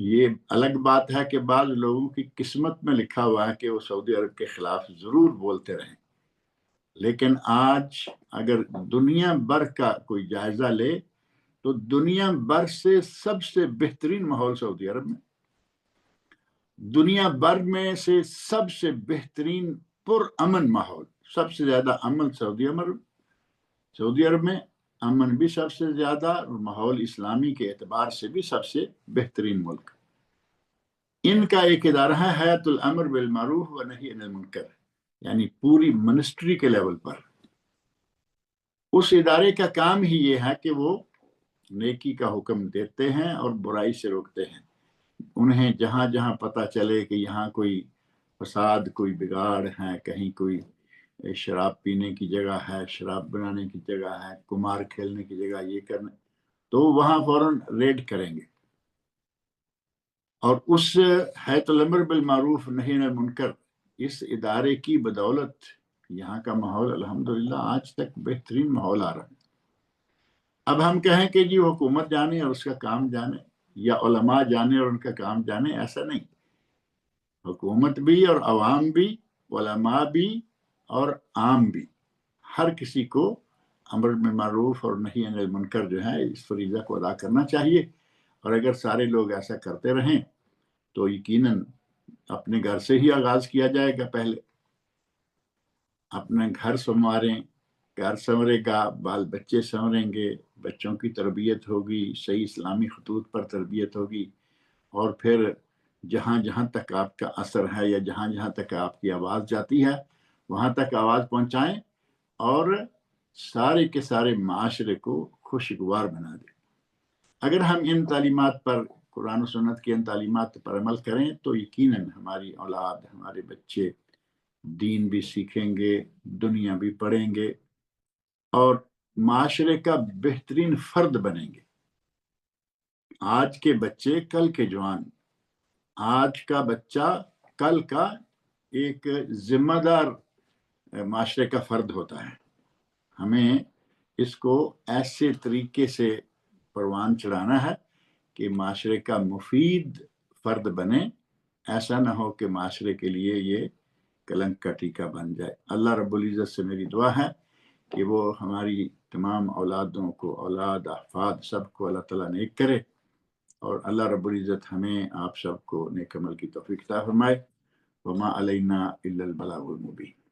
یہ الگ بات ہے کہ بعض لوگوں کی قسمت میں لکھا ہوا ہے کہ وہ سعودی عرب کے خلاف ضرور بولتے رہیں، لیکن آج اگر دنیا بھر کا کوئی جائزہ لے تو دنیا بھر سے سب سے بہترین ماحول سعودی عرب میں، دنیا بھر میں سے سب سے بہترین پر امن ماحول، سب سے زیادہ امن سعودی عرب میں، امن بھی سب سے زیادہ، اور ماحول اسلامی کے اعتبار سے بھی سب سے بہترین ملک۔ ان کا ایک ادارہ ہے حیات الامر بالمعروف و نہی عن المنکر، یعنی پوری منسٹری کے لیول پر اس ادارے کا کام ہی یہ ہے کہ وہ نیکی کا حکم دیتے ہیں اور برائی سے روکتے ہیں۔ انہیں جہاں جہاں پتہ چلے کہ یہاں کوئی فساد، کوئی بگاڑ ہے، کہیں کوئی شراب پینے کی جگہ ہے، شراب بنانے کی جگہ ہے، قمار کھیلنے کی جگہ، یہ کرنے، تو وہاں فوراً ریڈ کریں گے۔ اور اس حیات الامر بالمعروف نہی عن المنکر اس ادارے کی بدولت یہاں کا ماحول الحمدللہ آج تک بہترین ماحول آ رہا ہے۔ اب ہم کہیں کہ جی حکومت جانے اور اس کا کام جانے، یا علماء جانے اور ان کا کام جانے، ایسا نہیں۔ حکومت بھی اور عوام بھی، علماء بھی اور عام بھی، ہر کسی کو امر بالمعروف اور نہی عن المنکر جو ہے اس فریضہ کو ادا کرنا چاہیے۔ اور اگر سارے لوگ ایسا کرتے رہیں تو یقیناً اپنے گھر سے ہی آغاز کیا جائے گا۔ پہلے اپنا گھر سنواریں، گھر سنورے گا، بال بچے سنوریں گے، بچوں کی تربیت ہوگی، صحیح اسلامی خطوط پر تربیت ہوگی، اور پھر جہاں جہاں تک آپ کا اثر ہے یا جہاں جہاں تک آپ کی آواز جاتی ہے وہاں تک آواز پہنچائیں اور سارے کے سارے معاشرے کو خوشگوار بنا دیں۔ اگر ہم ان تعلیمات پر، قرآن و سنت کی ان تعلیمات پر عمل کریں تو یقیناً ہماری اولاد، ہمارے بچے دین بھی سیکھیں گے، دنیا بھی پڑھیں گے، اور معاشرے کا بہترین فرد بنیں گے۔ آج کے بچے کل کے جوان، آج کا بچہ کل کا ایک ذمہ دار معاشرے کا فرد ہوتا ہے۔ ہمیں اس کو ایسے طریقے سے پروان چڑھانا ہے کہ معاشرے کا مفید فرد بنے، ایسا نہ ہو کہ معاشرے کے لیے یہ کلنک کا ٹیکہ بن جائے۔ اللہ رب العزت سے میری دعا ہے کہ وہ ہماری تمام اولادوں کو، اولاد احفاد سب کو اللہ تعالیٰ نیک کرے، اور اللہ رب العزت ہمیں آپ سب کو نیک عمل کی توفیق عطا فرمائے۔ وما علینا الا البلاغ المبین۔